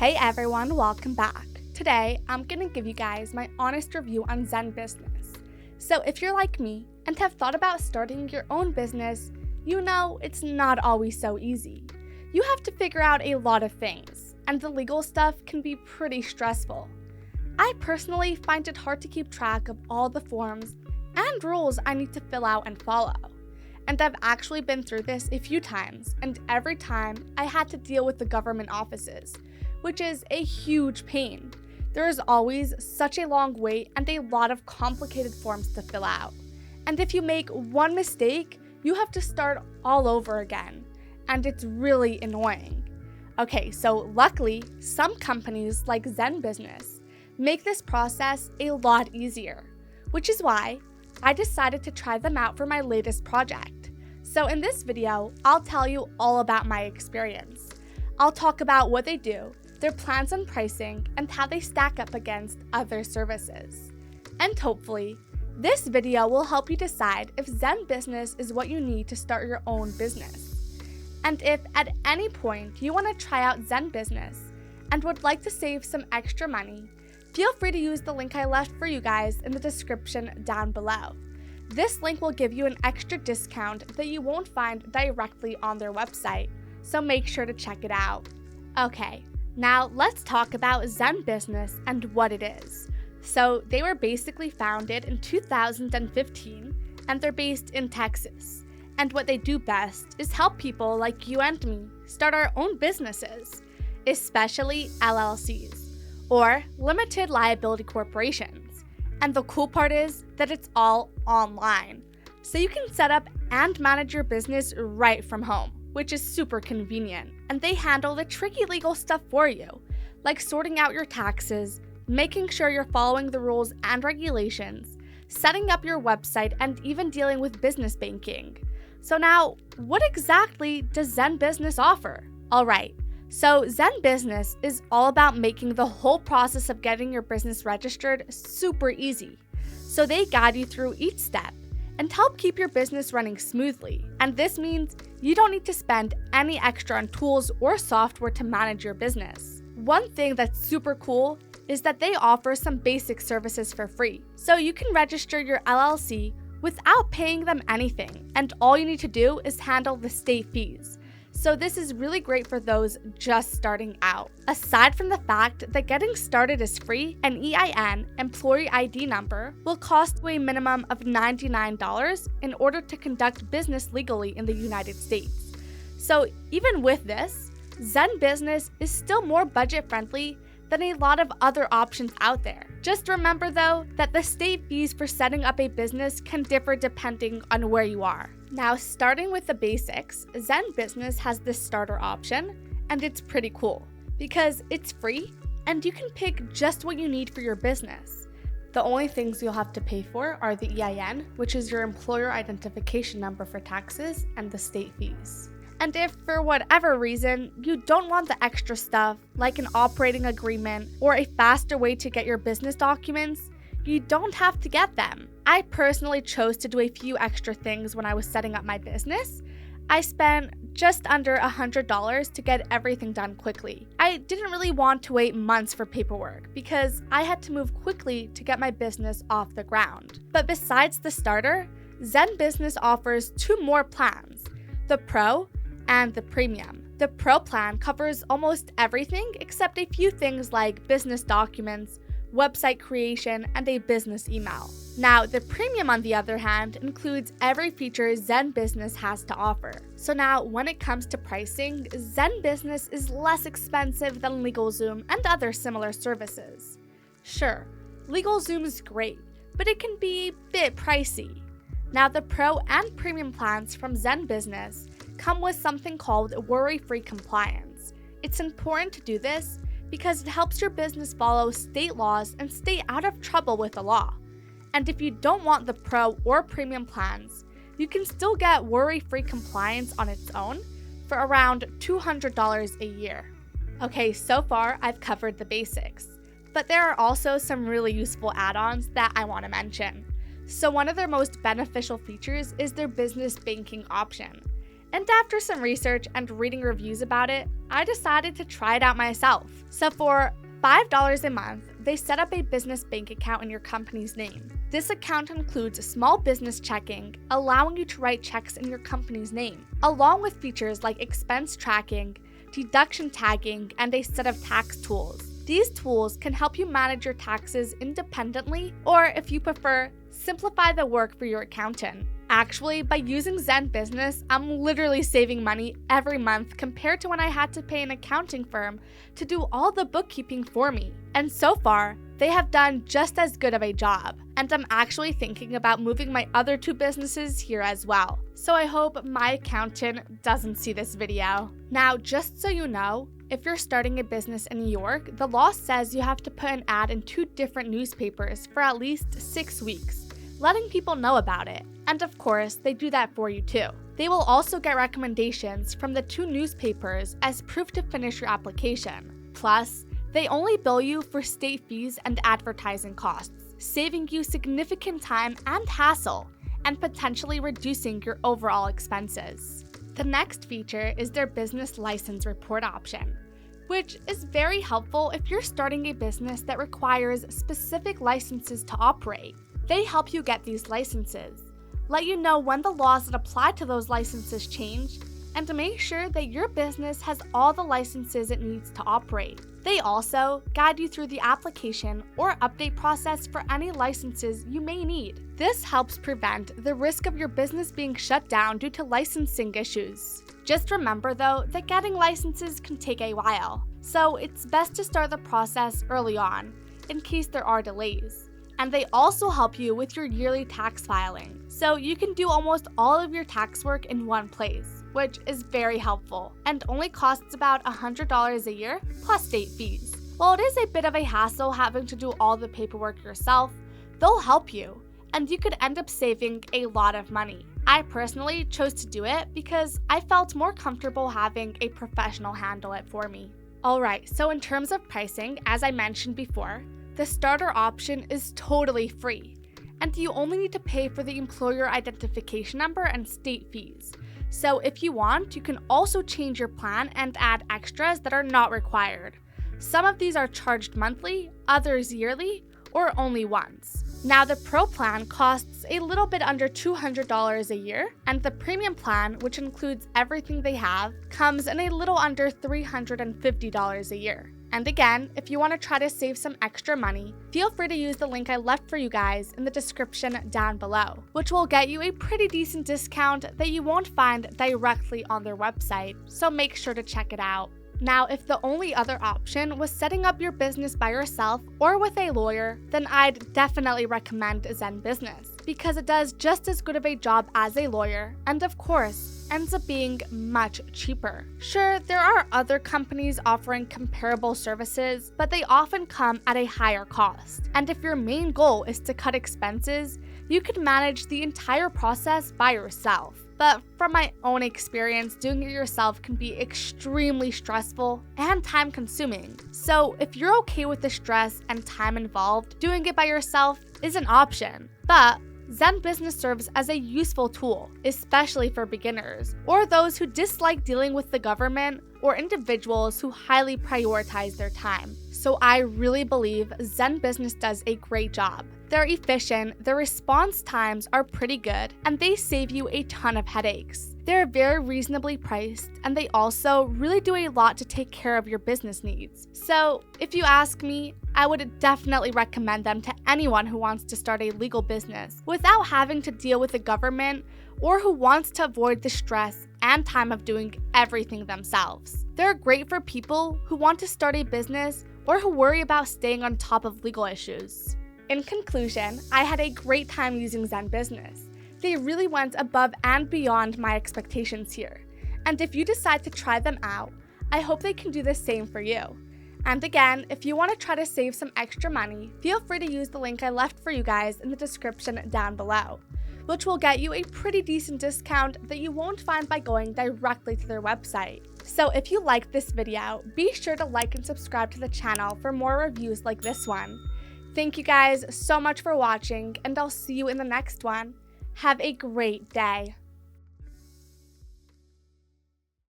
Hey everyone, welcome back. Today, I'm going to give you guys my honest review on ZenBusiness. So if you're like me and have thought about starting your own business, you know it's not always so easy. You have to figure out a lot of things, and the legal stuff can be pretty stressful. I personally find it hard to keep track of all the forms and rules I need to fill out and follow. And I've actually been through this a few times, and every time I had to deal with the government offices, which is a huge pain. There is always such a long wait and a lot of complicated forms to fill out. And if you make one mistake, you have to start all over again, and it's really annoying. Okay, so luckily, some companies like ZenBusiness make this process a lot easier, which is why I decided to try them out for my latest project. So in this video, I'll tell you all about my experience. I'll talk about what they do, their plans on pricing, and how they stack up against other services. And hopefully, this video will help you decide if ZenBusiness is what you need to start your own business. And if at any point you want to try out ZenBusiness and would like to save some extra money, feel free to use the link I left for you guys in the description down below. This link will give you an extra discount that you won't find directly on their website, so make sure to check it out. Okay, now let's talk about ZenBusiness and what it is. So they were basically founded in 2015, and they're based in Texas. And what they do best is help people like you and me start our own businesses, especially LLCs, or limited liability corporations. And the cool part is that it's all online. So you can set up and manage your business right from home, which is super convenient. And they handle the tricky legal stuff for you, like sorting out your taxes, making sure you're following the rules and regulations, setting up your website, and even dealing with business banking. So now, what exactly does ZenBusiness offer? Alright, so ZenBusiness is all about making the whole process of getting your business registered super easy. So they guide you through each step and help keep your business running smoothly. And this means you don't need to spend any extra on tools or software to manage your business. One thing that's super cool is that they offer some basic services for free. So you can register your LLC without paying them anything, and all you need to do is handle the state fees. So this is really great for those just starting out. Aside from the fact that getting started is free, an EIN, employee ID number, will cost you a minimum of $99 in order to conduct business legally in the United States. So even with this, ZenBusiness is still more budget-friendly than a lot of other options out there. Just remember though that the state fees for setting up a business can differ depending on where you are. Now, starting with the basics, ZenBusiness has this starter option, and it's pretty cool because it's free and you can pick just what you need for your business. The only things you'll have to pay for are the EIN, which is your employer identification number for taxes, and the state fees. And if, for whatever reason, you don't want the extra stuff, like an operating agreement or a faster way to get your business documents, you don't have to get them. I personally chose to do a few extra things when I was setting up my business. I spent just under $100 to get everything done quickly. I didn't really want to wait months for paperwork because I had to move quickly to get my business off the ground. But besides the starter, ZenBusiness offers two more plans, the Pro and the Premium. The Pro plan covers almost everything except a few things like business documents, website creation, and a business email. Now, the Premium, on the other hand, includes every feature ZenBusiness has to offer. So now, when it comes to pricing, ZenBusiness is less expensive than LegalZoom and other similar services. Sure, LegalZoom is great, but it can be a bit pricey. Now, the Pro and Premium plans from ZenBusiness come with something called worry-free compliance. It's important to do this because it helps your business follow state laws and stay out of trouble with the law. And if you don't want the Pro or Premium plans, you can still get worry-free compliance on its own for around $200 a year. Okay, so far I've covered the basics, but there are also some really useful add-ons that I want to mention. So one of their most beneficial features is their business banking option. And after some research and reading reviews about it, I decided to try it out myself. So for $5 a month, they set up a business bank account in your company's name. This account includes small business checking, allowing you to write checks in your company's name, along with features like expense tracking, deduction tagging, and a set of tax tools. These tools can help you manage your taxes independently, or if you prefer, simplify the work for your accountant. Actually, by using ZenBusiness, I'm literally saving money every month compared to when I had to pay an accounting firm to do all the bookkeeping for me. And so far, they have done just as good of a job. And I'm actually thinking about moving my other two businesses here as well. So I hope my accountant doesn't see this video. Now, just so you know, if you're starting a business in New York, the law says you have to put an ad in 2 different newspapers for at least 6 weeks, letting people know about it. And of course, they do that for you too. They will also get recommendations from the 2 newspapers as proof to finish your application. Plus, they only bill you for state fees and advertising costs, saving you significant time and hassle, and potentially reducing your overall expenses. The next feature is their business license report option, which is very helpful if you're starting a business that requires specific licenses to operate. They help you get these licenses, let you know when the laws that apply to those licenses change, and to make sure that your business has all the licenses it needs to operate. They also guide you through the application or update process for any licenses you may need. This helps prevent the risk of your business being shut down due to licensing issues. Just remember though that getting licenses can take a while, so it's best to start the process early on in case there are delays. And they also help you with your yearly tax filing, so you can do almost all of your tax work in one place, which is very helpful and only costs about $100 a year plus state fees. While it is a bit of a hassle having to do all the paperwork yourself, they'll help you, and you could end up saving a lot of money. I personally chose to do it because I felt more comfortable having a professional handle it for me. Alright, so in terms of pricing, as I mentioned before, the starter option is totally free, and you only need to pay for the employer identification number and state fees. So if you want, you can also change your plan and add extras that are not required. Some of these are charged monthly, others yearly, or only once. Now the Pro plan costs a little bit under $200 a year, and the Premium plan, which includes everything they have, comes in a little under $350 a year. And again, if you want to try to save some extra money, feel free to use the link I left for you guys in the description down below, which will get you a pretty decent discount that you won't find directly on their website, so make sure to check it out. Now, if the only other option was setting up your business by yourself or with a lawyer, then I'd definitely recommend ZenBusiness, because it does just as good of a job as a lawyer, and of course, ends up being much cheaper. Sure, there are other companies offering comparable services, but they often come at a higher cost. And if your main goal is to cut expenses, you can manage the entire process by yourself. But from my own experience, doing it yourself can be extremely stressful and time-consuming. So if you're okay with the stress and time involved, doing it by yourself is an option. But ZenBusiness serves as a useful tool, especially for beginners, or those who dislike dealing with the government, or individuals who highly prioritize their time. So I really believe ZenBusiness does a great job. They're efficient, their response times are pretty good, and they save you a ton of headaches. They're very reasonably priced, and they also really do a lot to take care of your business needs. So if you ask me, I would definitely recommend them to anyone who wants to start a legal business without having to deal with the government, or who wants to avoid the stress and time of doing everything themselves. They're great for people who want to start a business or who worry about staying on top of legal issues. In conclusion, I had a great time using ZenBusiness. They really went above and beyond my expectations here. And if you decide to try them out, I hope they can do the same for you. And again, if you want to try to save some extra money, feel free to use the link I left for you guys in the description down below, which will get you a pretty decent discount that you won't find by going directly to their website. So if you liked this video, be sure to like and subscribe to the channel for more reviews like this one. Thank you guys so much for watching, and I'll see you in the next one. Have a great day.